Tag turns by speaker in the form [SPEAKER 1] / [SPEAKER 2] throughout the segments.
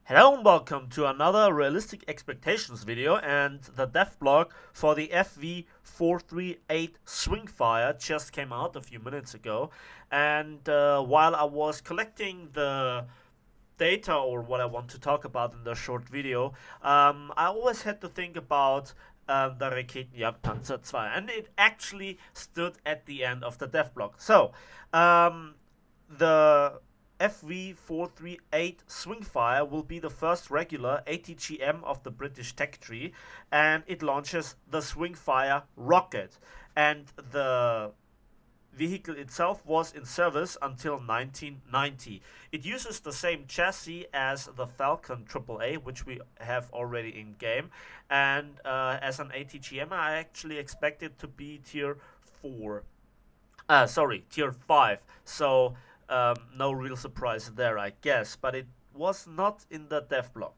[SPEAKER 1] Hello and welcome to another realistic expectations video, and the dev blog for the FV438 SWINGFIRE just came out a few minutes ago. And while I was collecting the data or what I want to talk about in the short video, I always had to think about the Raketenjagdpanzer 2, and it actually stood at the end of the dev blog. So the FV438 SWINGFIRE will be the first regular ATGM of the British tech tree, and it launches the SWINGFIRE rocket. And the vehicle itself was in service until 1990. It uses the same chassis as the Falcon AAA, which we have already in game, and as an ATGM I actually expect it to be tier 4. Tier 5. So no real surprise there, I guess, but it was not in the dev blog.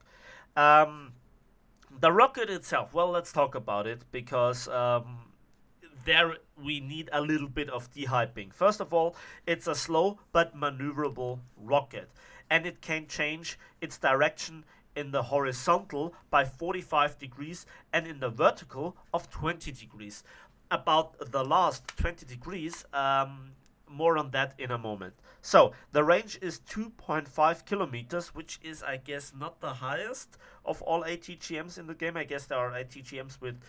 [SPEAKER 1] The rocket itself, well, let's talk about it, because there we need a little bit of dehyping. First of all, it's a slow but maneuverable rocket, and it can change its direction in the horizontal by 45 degrees and in the vertical of 20 degrees. About the last 20 degrees, more on that in a moment. So the range is 2.5 kilometers, which is, I guess, not the highest of all ATGMs in the game. I guess there are ATGMs with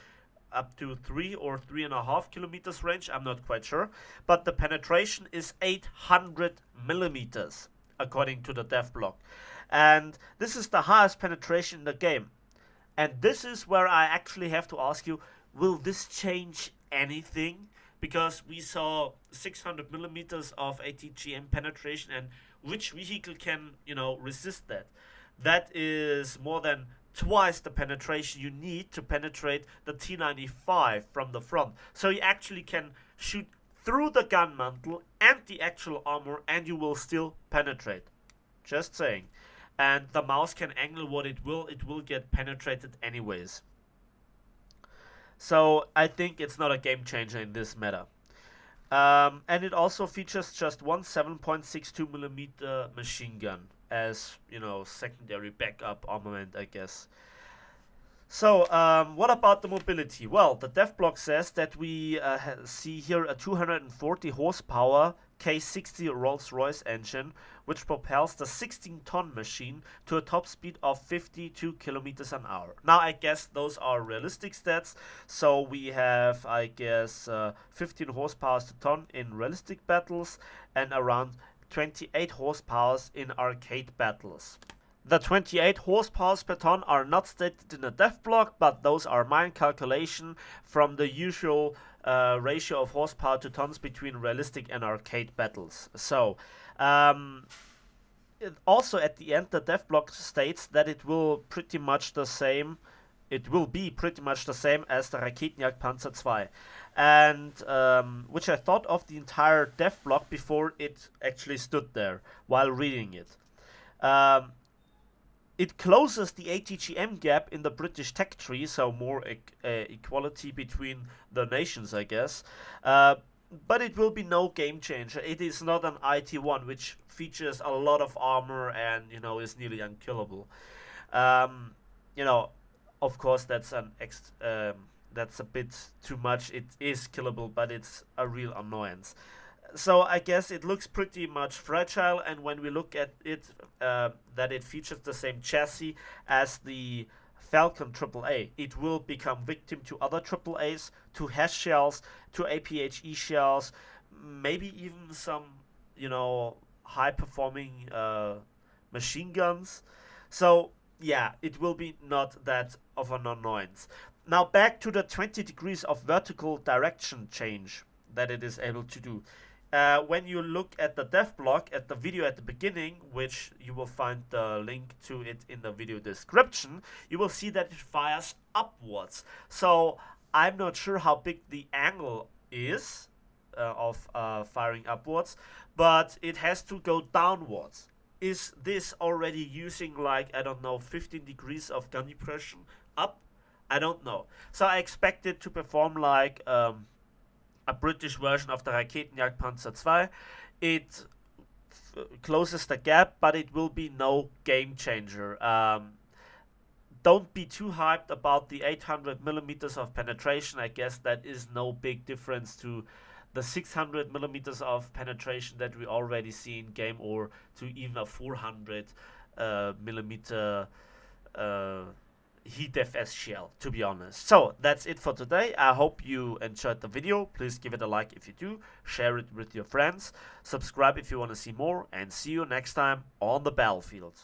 [SPEAKER 1] up to 3 or 3.5 kilometers range. I'm not quite sure, but the penetration is 800 millimeters according to the dev blog, and this is the highest penetration in the game. And this is where I actually have to ask you, will this change anything? Because we saw 600 millimeters of ATGM penetration, and which vehicle can, resist that? That is more than twice the penetration you need to penetrate the T95 from the front. So you actually can shoot through the gun mantle and the actual armor, and you will still penetrate. Just saying. And the mouse can angle what it will get penetrated anyways. So I think it's not a game changer in this matter. And it also features just one 7.62mm machine gun as, secondary backup armament, I guess. So what about the mobility? Well, the dev blog says that we see here a 240 horsepower K60 Rolls-Royce engine, which propels the 16-ton machine to a top speed of 52 kilometers an hour. Now, I guess those are realistic stats. So we have, I guess, 15 horsepower per ton in realistic battles and around 28 horsepower in arcade battles. The 28 horsepower per ton are not stated in the dev blog, but those are my calculation from the usual ratio of horsepower to tons between realistic and arcade battles. So, also at the end, the dev blog states that it will be pretty much the same as the Raketenjagdpanzer 2, and which I thought of the entire dev blog before it actually stood there while reading it. It closes the ATGM gap in the British tech tree, so more equality between the nations, I guess. But it will be no game changer. It is not an IT1, which features a lot of armor and, is nearly unkillable. Of course, that's that's a bit too much. It is killable, but it's a real annoyance. So I guess it looks pretty much fragile, and when we look at it, that it features the same chassis as the Falcon AAA, it will become victim to other AAAs, to HES shells, to APHE shells, maybe even some, high-performing machine guns. So yeah, it will be not that of an annoyance. Now back to the 20 degrees of vertical direction change that it is able to do. When you look at the dev blog, at the video at the beginning, which you will find the link to it in the video description, you will see that it fires upwards. So I'm not sure how big the angle is of firing upwards, but it has to go downwards. Is this already using, like, I don't know, 15 degrees of gun depression up? I don't know. So I expect it to perform like a British version of the Raketenjagdpanzer 2. It closes the gap, but it will be no game changer. Don't be too hyped about the 800 millimeters of penetration. I guess that is no big difference to the 600 millimeters of penetration that we already see in game, or to even a 400 millimeter heat def SGL, to be honest. So that's it for today. I hope you enjoyed the video. Please give it a like if you do, share it with your friends, subscribe if you want to see more, and see you next time on the battlefield.